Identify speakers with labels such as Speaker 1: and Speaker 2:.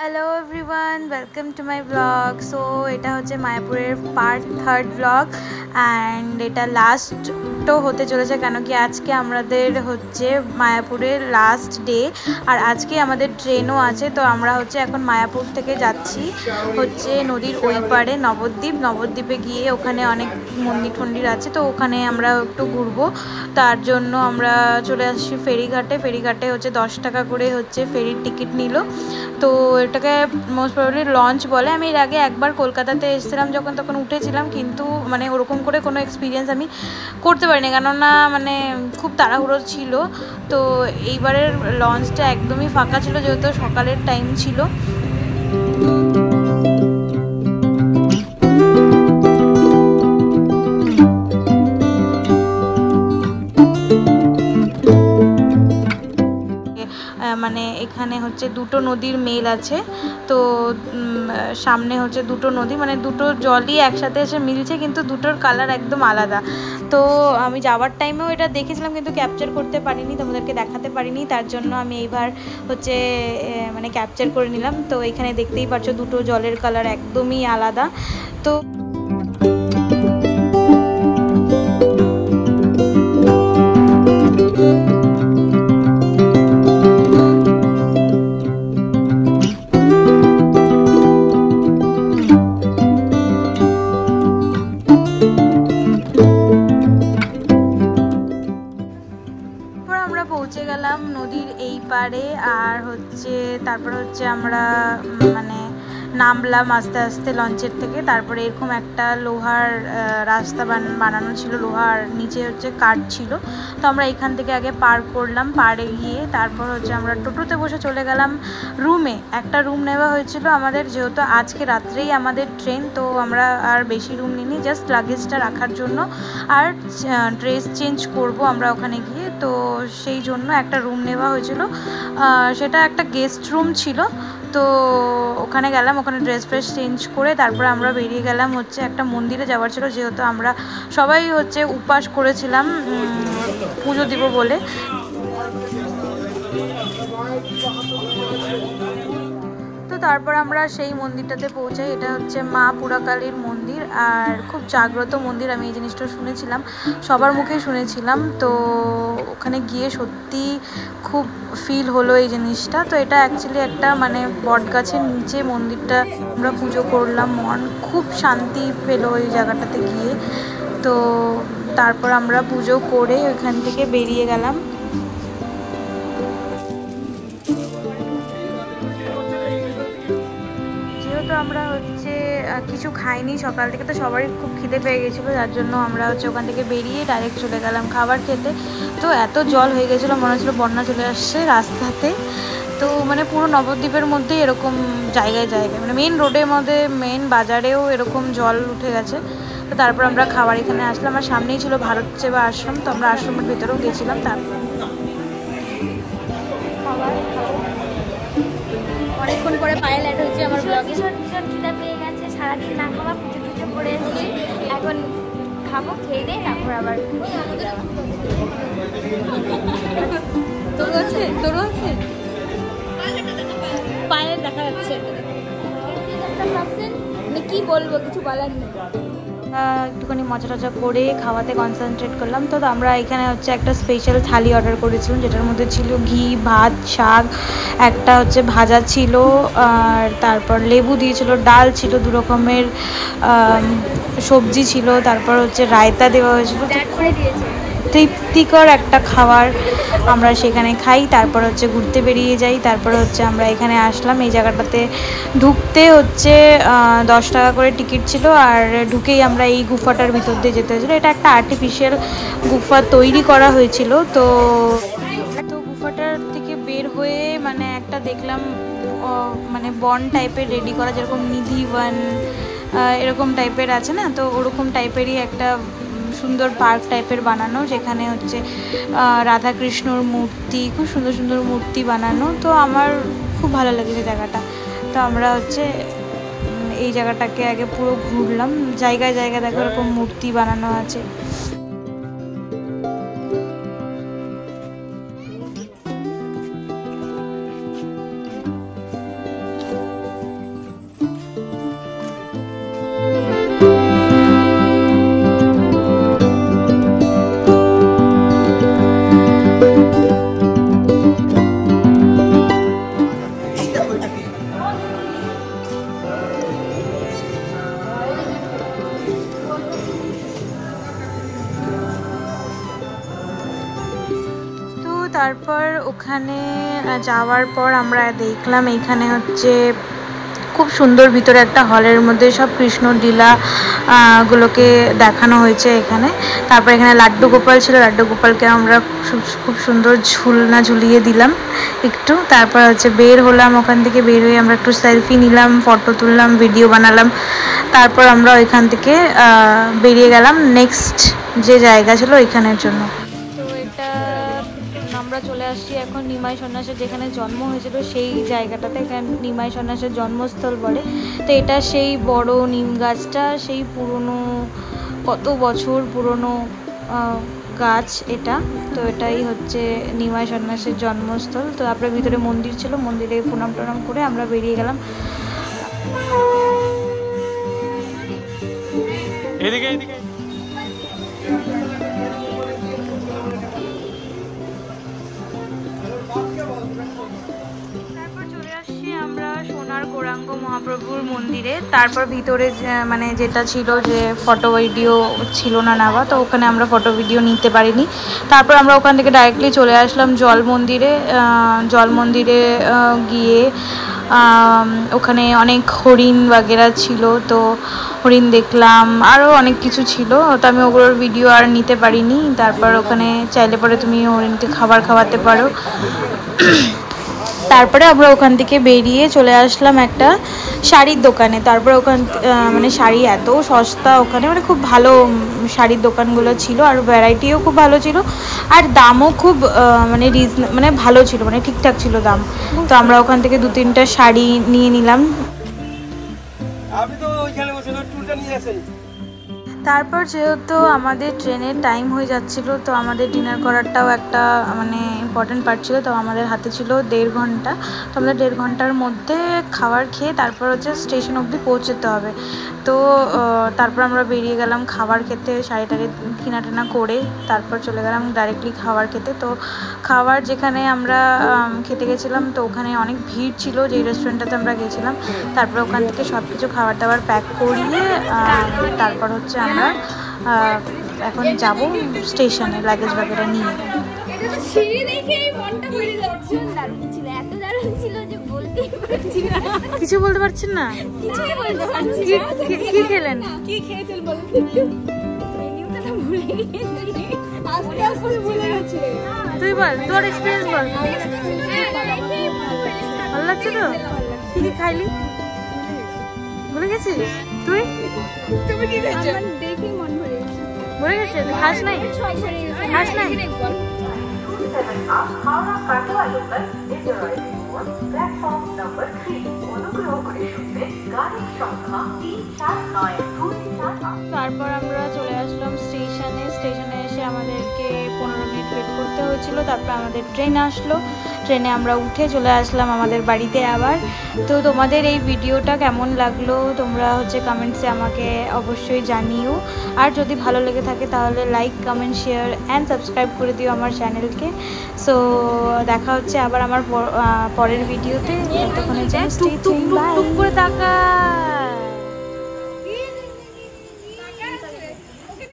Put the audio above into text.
Speaker 1: Hello everyone, welcome to my blog. So এটা হচ্ছে মায়াপুরের পার্ট থার্ড ব্লগ অ্যান্ড এটা লাস্টও হতে চলেছে, কেন কি আজকে আমাদের হচ্ছে মায়াপুরের লাস্ট ডে আর আজকে আমাদের ট্রেনও আছে। তো আমরা হচ্ছে এখন মায়াপুর থেকে যাচ্ছি হচ্ছে নদীর ওই পাড়ে নবদ্বীপে গিয়ে ওখানে অনেক মন্দির টন্দির আছে, তো ওখানে আমরা একটু ঘুরবো। তার জন্য আমরা চলে আসছি ফেরিঘাটে হচ্ছে 10 টাকা করে হচ্ছে ফেরির টিকিট নিল। তো এটাকে মোস্ট প্রবাবলি লঞ্চ বলে। আমি এর আগে একবার কলকাতাতে এসেছিলাম যখন, তখন উঠেছিলাম, কিন্তু মানে ওরকম করে কোনো এক্সপিরিয়েন্স আমি করতে পারিনি, কেননা মানে খুব তাড়াহুড়ো ছিল। তো এইবারের লঞ্চটা একদমই ফাঁকা ছিল, যেহেতু সকালের টাইম ছিল। মানে এখানে হচ্ছে দুটো নদীর মেল আছে, তো সামনে হচ্ছে দুটো নদী, মানে দুটো জলই একসাথে এসে মিলছে, কিন্তু দুটোর কালার একদম আলাদা। তো আমি যাওয়ার টাইমেও এটা দেখেছিলাম, কিন্তু ক্যাপচার করতে পারিনি, তোমাদেরকে দেখাতে পারিনি। তার জন্য আমি এইবার হচ্ছে মানে ক্যাপচার করে নিলাম। তো এখানে দেখতেই পাচ্ছ দুটো জলের কালার একদমই আলাদা। তো আমরা পৌঁছে গেলাম নদীর এই পাড়ে, আর হচ্ছে তারপর হচ্ছে আমরা মানে নামলাম আস্তে আস্তে লঞ্চের থেকে। তারপরে এরকম একটা লোহার রাস্তা বানানো ছিল, লোহার নিচে হচ্ছে কাঠ ছিল। তো আমরা এখান থেকে আগে পার করলাম, পাড়ে গিয়ে তারপর হচ্ছে আমরা টোটোতে বসে চলে গেলাম রুমে। একটা রুম নেওয়া হয়েছিল আমাদের, যেহেতু আজকে রাত্রেই আমাদের ট্রেন, তো আমরা আর বেশি রুম নিইনি, জাস্ট লাগেজটা রাখার জন্য আর ড্রেস চেঞ্জ করব আমরা ওখানে গিয়ে। তো সেই জন্য একটা রুম নেওয়া হয়েছিল, সেটা একটা গেস্ট রুম ছিল। তো ওখানে গেলাম, ওখানে ড্রেস ফ্রেস চেঞ্জ করে তারপরে আমরা বেরিয়ে গেলাম হচ্ছে একটা মন্দিরে যাওয়ার ছিল, যেহেতু আমরা সবাই হচ্ছে উপবাস করেছিলাম পুজো দিব বলে। তো তারপর আমরা সেই মন্দিরটাতে পৌঁছাই। এটা হচ্ছে মা পুরাকালীর মন্দির, আর খুব জাগ্রত মন্দির। আমি এই জিনিসটা শুনেছিলাম, সবার মুখেই শুনেছিলাম। তো ওখানে গিয়ে সত্যি খুব ফিল হলো এই জিনিসটা। তো এটা অ্যাকচুয়ালি একটা মানে বট গাছের নিচে মন্দিরটা আমরা পুজো করলাম, মন খুব শান্তি পেলো এই জায়গাটাতে গিয়ে। তো তারপর আমরা পুজো করে ওইখান থেকে বেরিয়ে গেলাম। যেহেতু আমরা হচ্ছে কিছু খাইনি সকাল থেকে, তো সবারই খুব খিদে পেয়ে গেছিলো, যার জন্য আমরা হচ্ছে ওখান থেকে বেরিয়ে ডাইরেক্ট চলে গেলাম খাবার খেতে। তো এত জল হয়ে গেছিলো, মনে হচ্ছিলো বন্যা চলে আসছে রাস্তাতে। তো মানে পুরো নবদ্বীপের মধ্যেই এরকম জায়গায় জায়গায়, মানে মেন রোডের মধ্যে, মেন বাজারেও এরকম জল উঠে গেছে। তো তারপর আমরা খাবার এখানে আসলাম, আর সামনেই ছিল ভারত সেবা আশ্রম, তো আমরা আশ্রমের ভেতরেও গেছিলাম। তারপর অনেকক্ষণ পরে পায়ে ল্যাট হচ্ছে আমার ব্লগে।
Speaker 2: ভীষণ খিদা পেয়ে গেছে, সারাদিন না খাওয়া, পুজো টুজো করে এসেছি, এখন খাবো, খেয়ে দিয়ে তারপর আবার
Speaker 1: তোরও আছে পায়ে দেখা যাচ্ছে।
Speaker 2: মানে কি বলবো, কিছু বলার নেই।
Speaker 1: একটুখানি মজা টজা করে খাওয়াতে কনসেন্ট্রেট করলাম। তো আমরা এখানে হচ্ছে একটা স্পেশাল থালি অর্ডার করেছিলাম, যেটার মধ্যে ছিল ঘি, ভাত, শাক, একটা হচ্ছে ভাজা ছিল, আর তারপর লেবু দিয়েছিল, ডাল ছিল, দু রকমের সবজি ছিল, তারপর হচ্ছে রায়তা দেওয়া হয়েছিল। তৃপ্তিকর একটা খাবার আমরা সেখানে খাই, তারপর হচ্ছে ঘুরতে বেরিয়ে যাই। তারপর হচ্ছে আমরা এখানে আসলাম, এই জায়গাটাতে ঢুকতে হচ্ছে 10 টাকা করে টিকিট ছিল, আর ঢুকেই আমরা এই গুফাটার ভিতর দিয়ে যেতে হয়েছিলো। এটা একটা আর্টিফিশিয়াল গুফা তৈরি করা হয়েছিল। তো গুফাটার থেকে বের হয়ে মানে একটা দেখলাম মানে বন টাইপের রেডি করা, যেরকম নিধি ওয়ান এরকম টাইপের আছে না, তো ওরকম টাইপেরই একটা সুন্দর পার্ক টাইপের বানানো, যেখানে হচ্ছে রাধাকৃষ্ণর মূর্তি, খুব সুন্দর সুন্দর মূর্তি বানানো। তো আমার খুব ভালো লেগেছে জায়গাটা। তো আমরা হচ্ছে এই জায়গাটাকে আগে পুরো ঘুরলাম, জায়গায় জায়গায় দেখো এরকম মূর্তি বানানো আছে। তারপর ওখানে যাওয়ার পর আমরা দেখলাম এইখানে হচ্ছে খুব সুন্দর ভিতরে একটা হলের মধ্যে সব কৃষ্ণ লীলা গুলোকে দেখানো হয়েছে এখানে। তারপর এখানে লাড্ডু গোপাল ছিল, লাড্ডু গোপালকে আমরা খুব সুন্দর ঝুলনা ঝুলিয়ে দিলাম একটু। তারপর হচ্ছে বের হলাম, ওখান থেকে বের হয়ে আমরা একটু সেলফি নিলাম, ফটো তুললাম, ভিডিও বানালাম। তারপর আমরা ওইখান থেকে বেরিয়ে গেলাম নেক্সট যে জায়গা ছিল ওইখানের জন্য। তো এটা আমরা চলে আসছি এখন নিমাই সন্ন্যাসের যেখানে জন্ম হয়েছিল সেই জায়গাটাতে, এখানে নিমাই সন্ন্যাসের জন্মস্থল বলে। তো এটা সেই বড় নিম গাছটা, সেই পুরনো কত বছর পুরনো গাছ এটা। তো এটাই হচ্ছে নিমাই সন্ন্যাসের জন্মস্থল। তো তারপরে ভিতরে মন্দির ছিল, মন্দিরে প্রণাম টনাম করে আমরা বেরিয়ে গেলাম। এদিকে এদিকে সোনার গৌরাঙ্গ মহাপ্রভুর মন্দিরে। তারপর ভিতরে মানে যেটা ছিল যে ফটো ভিডিও ছিল না নেওয়া, তো ওখানে আমরা ফটো ভিডিও নিতে পারিনি। তারপর আমরা ওখান থেকে ডাইরেক্টলি চলে আসলাম জল মন্দিরে। জল মন্দিরে গিয়ে ওখানে অনেক হরিণ বাগেরা ছিল, তো হরিণ দেখলাম, আরও অনেক কিছু ছিল, তো আমি ওগুলোর ভিডিও আর নিতে পারিনি। তারপর ওখানে চাইলে পরে তুমি হরিণকে খাবার খাওয়াতে পারো। তারপরে আমরা ওখান থেকে বেরিয়ে চলে আসলাম একটা শাড়ির দোকানে। তারপরে ওখান মানে শাড়ি এত সস্তা ওখানে, মানে খুব ভালো শাড়ির দোকানগুলো ছিল, আর ভ্যারাইটিও খুব ভালো ছিল, আর দামও খুব মানে ভালো ছিল, মানে ঠিকঠাক ছিল দাম। তো আমরা ওখান থেকে 2-3টা শাড়ি নিয়ে নিলাম। তারপর যেহেতু আমাদের ট্রেনের টাইম হয়ে যাচ্ছিলো, তো আমাদের ডিনার করারটাও একটা মানে ইম্পর্টেন্ট পার্ট ছিল। তো আমাদের হাতে ছিল 1.5 ঘন্টা। তো আমাদের 1.5 ঘন্টার মধ্যে খাবার খেয়ে তারপর হচ্ছে স্টেশন অবধি পৌঁছতে হবে। তো তারপর আমরা বেরিয়ে গেলাম খাবার খেতে, শাড়ি টাড়ি কিনা টিনা করে তারপর চলে গেলাম ডাইরেক্টলি খাবার খেতে। তো খাবার যেখানে আমরা খেতে গেছিলাম, তো ওখানে অনেক ভিড় ছিল যেই রেস্টুরেন্টটাতে আমরা গেছিলাম। তারপর ওখান থেকে সব কিছু খাবার দাবার প্যাক করিয়ে তারপর হচ্ছে আমরা এখন যাব স্টেশনে লাগেজ বাগেরা নিয়ে। কিছু বলতে পারছেন না? কি খেলেন? তুই বল, তোর এক্সপিরিয়েন্স বল। ভালো লাগছে তো? কি কি খাইলি ভুলে গেছিস তুই? তুমি কি খেয়েছো? দেখি মন ভরে গেছে। ভরে গেছে? খাস নাই? খাস নাই? তারপর আমরা চলে আসলাম স্টেশনে। স্টেশনে এসে আমাদেরকে 15 মিনিট ওয়েট করতে হয়েছিল। তারপর আমাদের ট্রেন আসলো, ট্রেনে আমরা উঠে চলে আসলাম আমাদের বাড়িতে আবার। তো তোমাদের এই ভিডিওটা কেমন লাগলো তোমরা হচ্ছে কমেন্টসে আমাকে অবশ্যই জানিও, আর যদি ভালো লেগে থাকে তাহলে like, comment, share and subscribe করে দিও আমার চ্যানেলকে। সো দেখা হচ্ছে আবার আমার পরের ভিডিওতে। ততক্ষণের জন্য টুক টুক টুক করে তাকা।